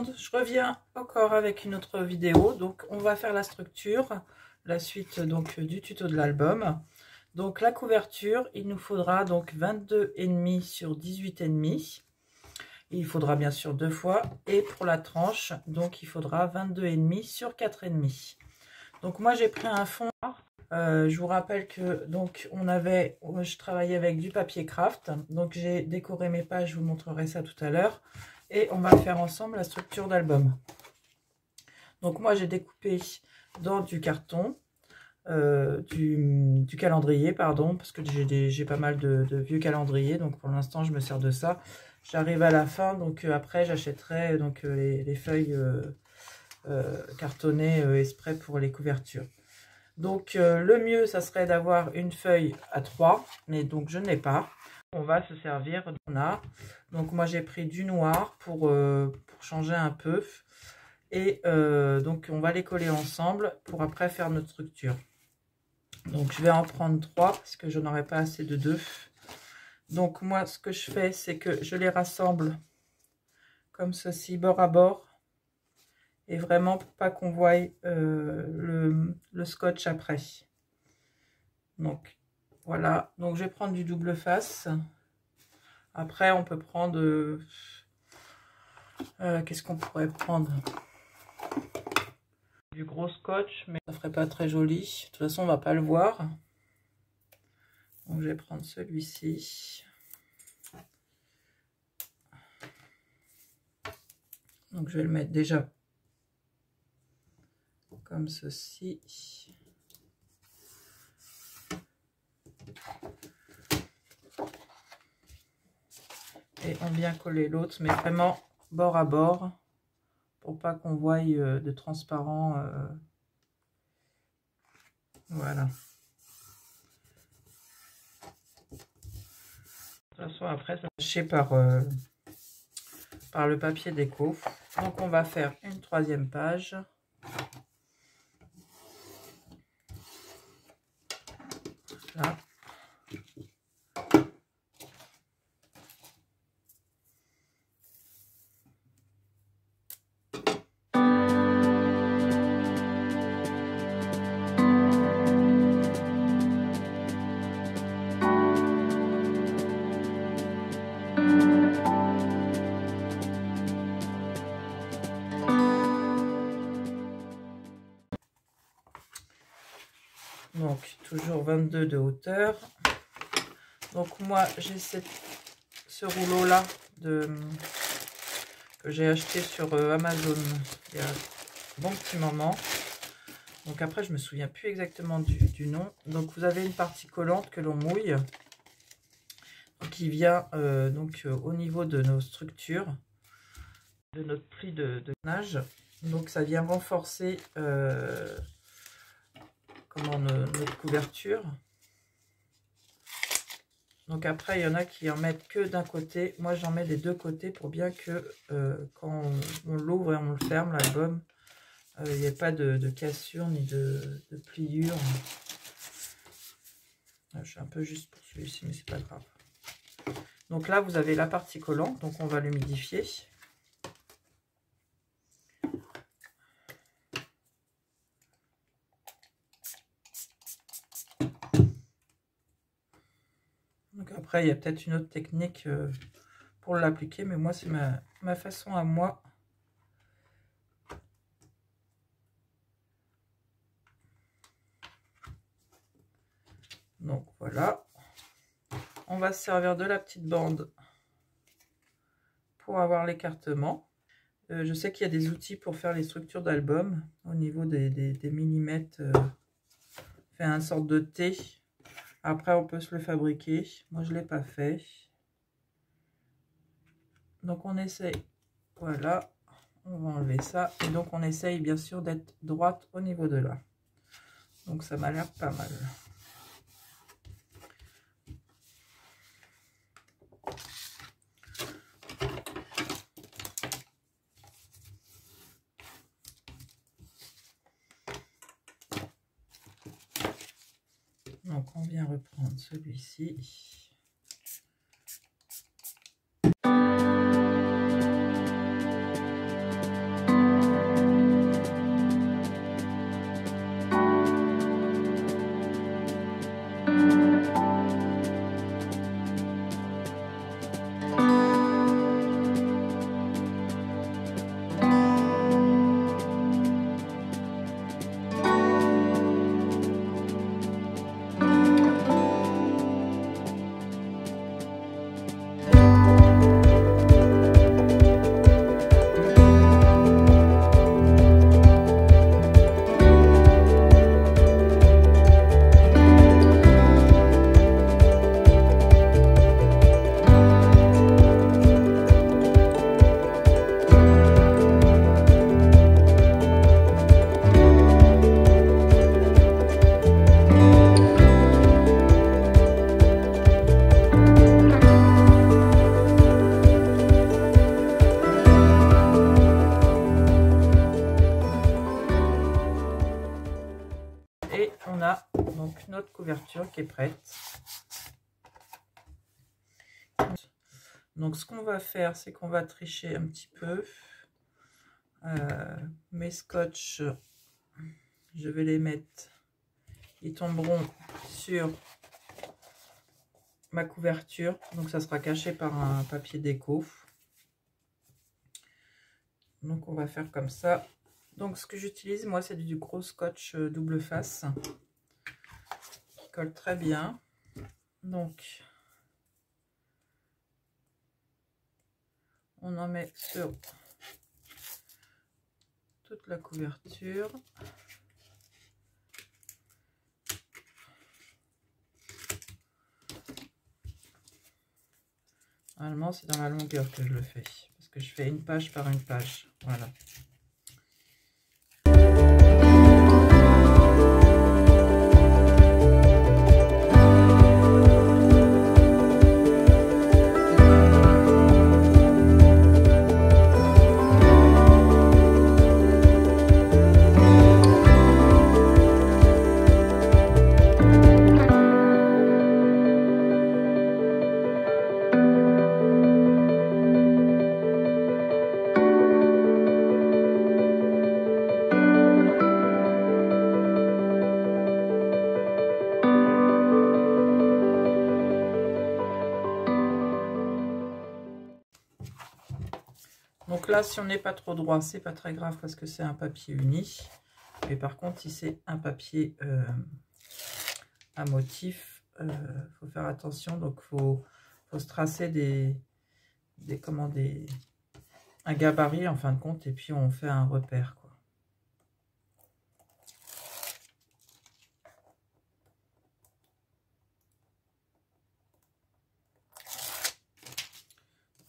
monde, je reviens encore avec une autre vidéo. Donc on va faire la structure, la suite donc du tuto de l'album. Donc la couverture, il nous faudra donc 22,5 sur 18,5. Il faudra bien sûr 2 fois. Et pour la tranche, donc il faudra 22,5 sur 4,5. Donc moi j'ai pris un fond. Je vous rappelle que donc je travaillais avec du papier craft. Donc j'ai décoré mes pages, je vous montrerai ça tout à l'heure. Et on va faire ensemble la structure d'album. Donc moi j'ai découpé dans du carton, du calendrier, pardon, parce que j'ai pas mal de vieux calendriers. Donc pour l'instant je me sers de ça. J'arrive à la fin, donc après j'achèterai donc les feuilles cartonnées exprès pour les couvertures. Donc le mieux ça serait d'avoir une feuille à 3, mais donc je n'ai pas. On va se servir d'on a. Donc moi j'ai pris du noir pour changer un peu. Et donc on va les coller ensemble pour après faire notre structure. Donc je vais en prendre 3 parce que je n'aurai pas assez de 2. Donc moi ce que je fais c'est que je les rassemble comme ceci, bord à bord. Et vraiment pour pas qu'on voie le scotch après. Donc voilà, donc je vais prendre du double face. Après on peut prendre qu'est-ce qu'on pourrait prendre, du gros scotch, mais ça ferait pas très joli. De toute façon on va pas le voir. Donc je vais prendre celui-ci. Donc je vais le mettre déjà comme ceci. Et on vient coller l'autre, mais vraiment bord à bord, pour pas qu'on voie de transparent. Voilà. De toute façon, après, ça va cacher par le papier déco. Donc, on va faire une 3e page. Là. Donc toujours 22 de hauteur. Donc moi j'ai ce rouleau là que j'ai acheté sur Amazon il y a un bon petit moment. Donc après je me souviens plus exactement du nom. Donc vous avez une partie collante que l'on mouille, qui vient au niveau de nos structures, de notre pli de nage. Donc ça vient renforcer notre couverture. Donc après il y en a qui en mettent que d'un côté. Moi j'en mets des deux côtés pour bien que quand on l'ouvre et on le ferme l'album, il n'y ait pas de cassure ni de pliure. Je suis un peu juste pour celui-ci, mais c'est pas grave. Donc là vous avez la partie collante, donc on va l'humidifier. Donc après, il y a peut-être une autre technique pour l'appliquer, mais moi, c'est ma façon à moi. Donc voilà. On va se servir de la petite bande pour avoir l'écartement. Je sais qu'il y a des outils pour faire les structures d'album au niveau des millimètres. Fait une sorte de T. Après, on peut se le fabriquer. Moi, je ne l'ai pas fait. Donc, on essaye. Voilà. On va enlever ça. Et donc, on essaye, bien sûr, d'être droite au niveau de là. Donc, ça m'a l'air pas mal. Donc, on vient reprendre celui-ci. Et on a donc notre couverture qui est prête. Donc ce qu'on va faire, c'est qu'on va tricher un petit peu. Mes scotch, je vais les mettre, ils tomberont sur ma couverture, donc ça sera caché par un papier déco. Donc on va faire comme ça. Donc ce que j'utilise moi, c'est du gros scotch double face qui colle très bien. Donc on en met sur toute la couverture. Normalement, c'est dans la longueur que je le fais, parce que je fais une page par une page. Voilà. Donc là, si on n'est pas trop droit, c'est pas très grave parce que c'est un papier uni. Mais par contre, si c'est un papier à motif, faut faire attention. Donc, faut se tracer un gabarit en fin de compte, et puis on fait un repère, quoi.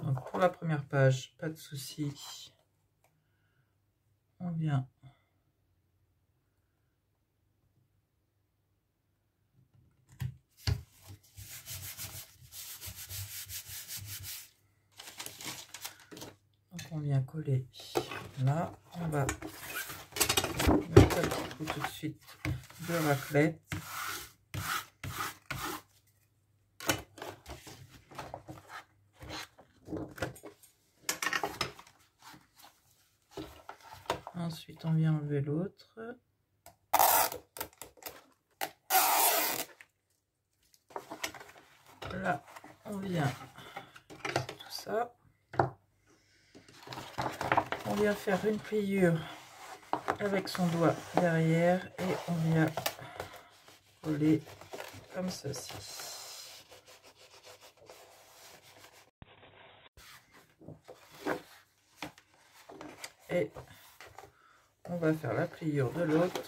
Donc pour la première page, pas de souci. On vient coller là. On va mettre un petit coup tout de suite de raclette. Ensuite, on vient enlever l'autre. Là, on vient tout ça. On vient faire une pliure avec son doigt derrière et on vient coller comme ceci. Et on va faire la pliure de l'autre.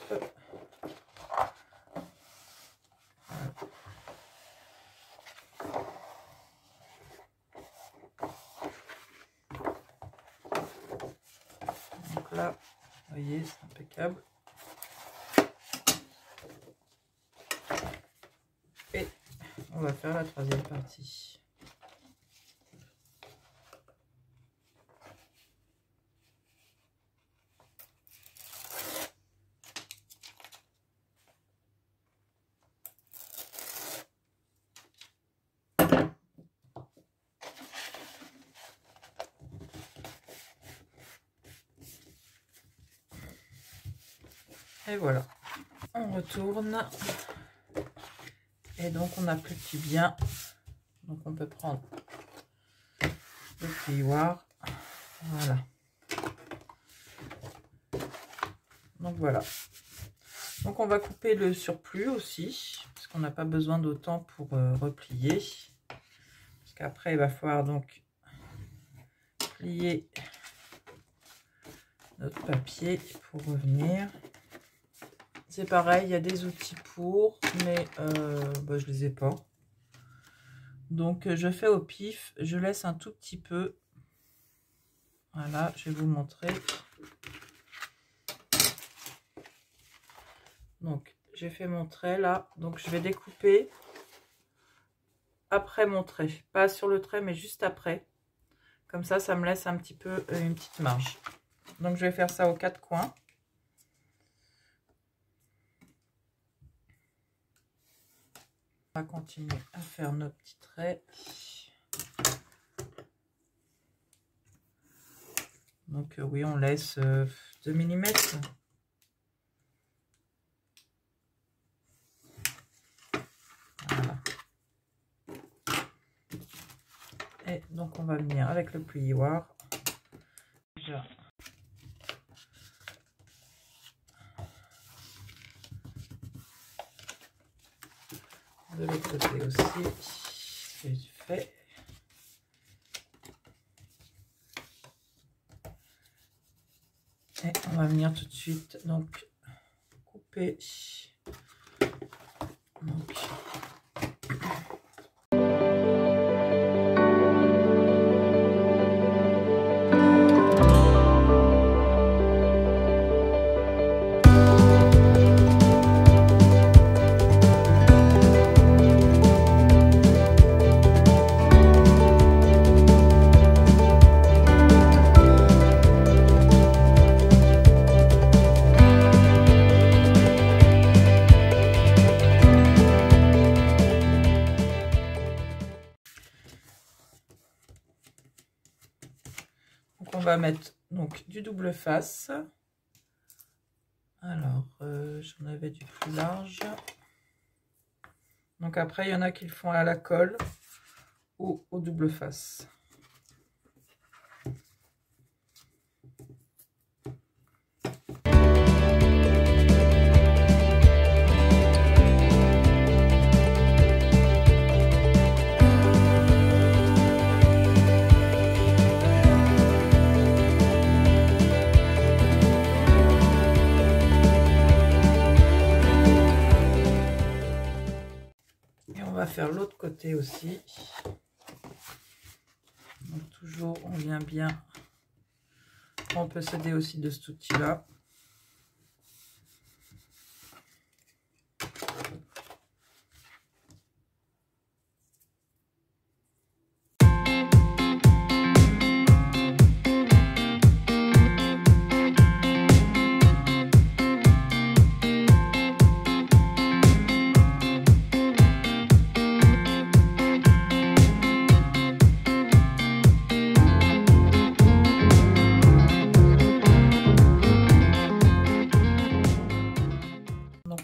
Donc là, vous voyez, c'est impeccable. Et on va faire la troisième partie. Et voilà, on retourne. Et donc on applique bien. Donc on peut prendre le plioir. Voilà. Donc voilà. Donc on va couper le surplus aussi, parce qu'on n'a pas besoin d'autant pour replier. Parce qu'après il va falloir donc plier notre papier pour revenir. C'est pareil, il y a des outils pour, mais je les ai pas. Donc je fais au pif, je laisse un tout petit peu. Voilà, je vais vous montrer. Donc j'ai fait mon trait là, donc je vais découper après mon trait, pas sur le trait mais juste après. Comme ça, ça me laisse un petit peu une petite marge. Donc je vais faire ça aux quatre coins. On va continuer à faire nos petits traits. Donc oui, on laisse 2 mm. Voilà. Et donc on va venir avec le plioir. Déjà. De l'autre côté aussi, c'est fait. Et on va venir tout de suite donc couper. Donc, on va mettre donc du double face. Alors j'en avais du plus large. Donc après il y en a qui le font à la colle ou au double face. Faire l'autre côté aussi. Donc toujours on vient bien, on peut s'aider aussi de cet outil là.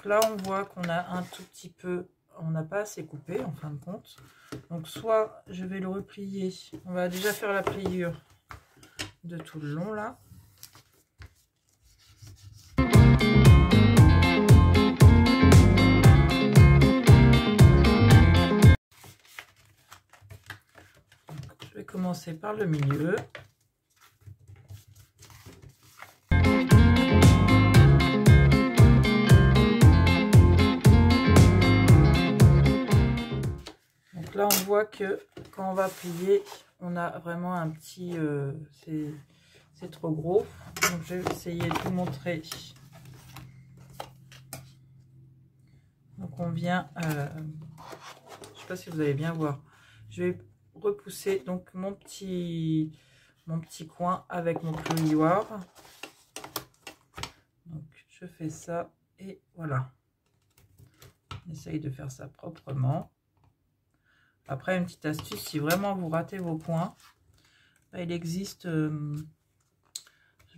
Là on voit qu'on a un tout petit peu, on n'a pas assez coupé en fin de compte, donc soit je vais le replier, on va déjà faire la pliure de tout le long là. Donc, je vais commencer par le milieu. Là on voit que quand on va plier on a vraiment un petit c'est trop gros, donc je vais essayer de vous montrer. Donc on vient je sais pas si vous allez bien voir, je vais repousser donc mon petit coin avec mon plioir. Donc je fais ça et voilà, on essaye de faire ça proprement. Après, une petite astuce, si vraiment vous ratez vos coins, bah, il existe, je ne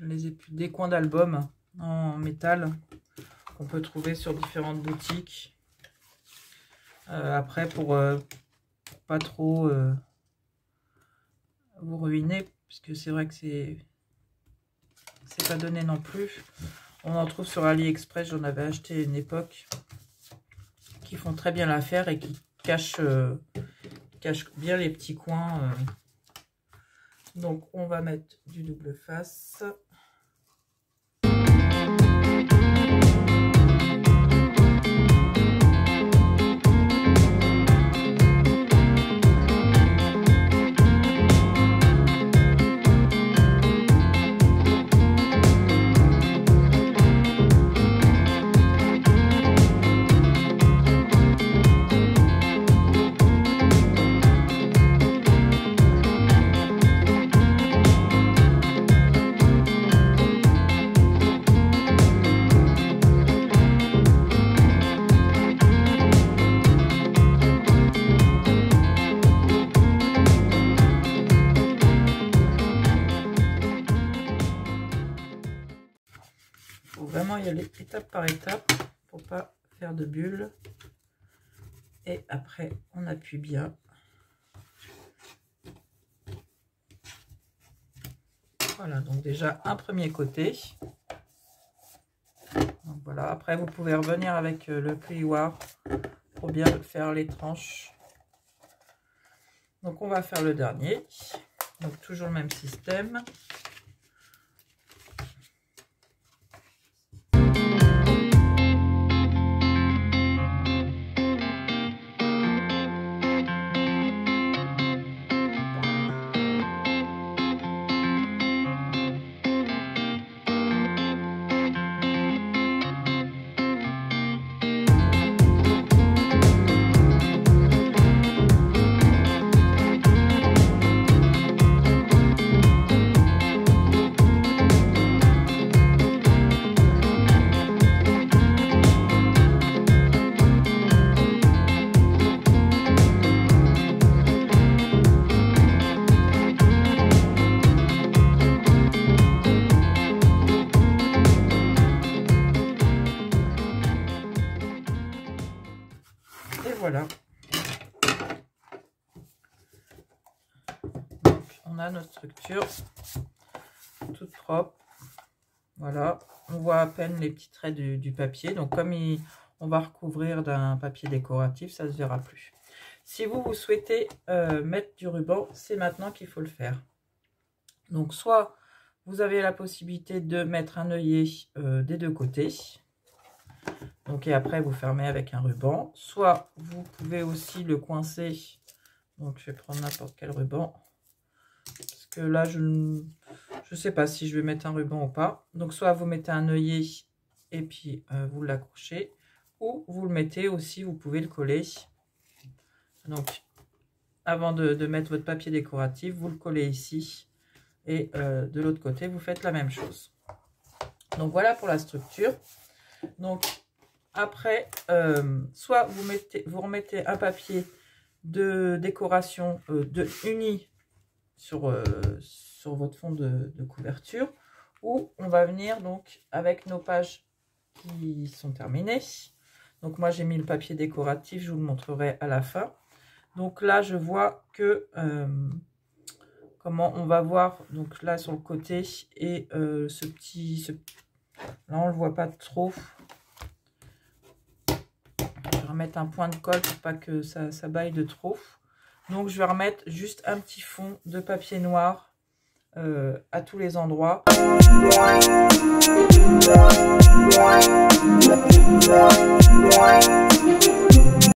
les ai plus, des coins d'album en métal qu'on peut trouver sur différentes boutiques. Après, pour pas trop vous ruiner, puisque c'est vrai que c'est pas donné non plus. On en trouve sur AliExpress, j'en avais acheté une époque, qui font très bien l'affaire et qui cache bien les petits coins. Donc on va mettre du double face. y aller étape par étape pour pas faire de bulles. Et après, on appuie bien. Voilà, donc déjà un premier côté. Donc voilà, après vous pouvez revenir avec le plioir pour bien faire les tranches. Donc on va faire le dernier. Donc toujours le même système. Voilà, donc on a notre structure toute propre. Voilà, on voit à peine les petits traits du papier. Donc comme on va recouvrir d'un papier décoratif, ça ne se verra plus. Si vous souhaitez mettre du ruban, c'est maintenant qu'il faut le faire. Donc soit vous avez la possibilité de mettre un œillet des deux côtés. Donc, et après, vous fermez avec un ruban. Soit, vous pouvez aussi le coincer. Donc, je vais prendre n'importe quel ruban. Parce que là, je ne sais pas si je vais mettre un ruban ou pas. Donc, soit vous mettez un œillet et puis vous l'accrochez. Ou vous le mettez aussi, vous pouvez le coller. Donc, avant de mettre votre papier décoratif, vous le collez ici. Et de l'autre côté, vous faites la même chose. Donc, voilà pour la structure. Donc, après, soit vous remettez un papier de décoration uni sur votre fond de couverture, ou on va venir donc avec nos pages qui sont terminées. Donc moi j'ai mis le papier décoratif, je vous le montrerai à la fin. Donc là je vois que comment on va voir, donc là sur le côté, et là on le voit pas trop. Je vais remettre un point de colle pour pas que ça baille de trop. Donc je vais remettre juste un petit fond de papier noir à tous les endroits.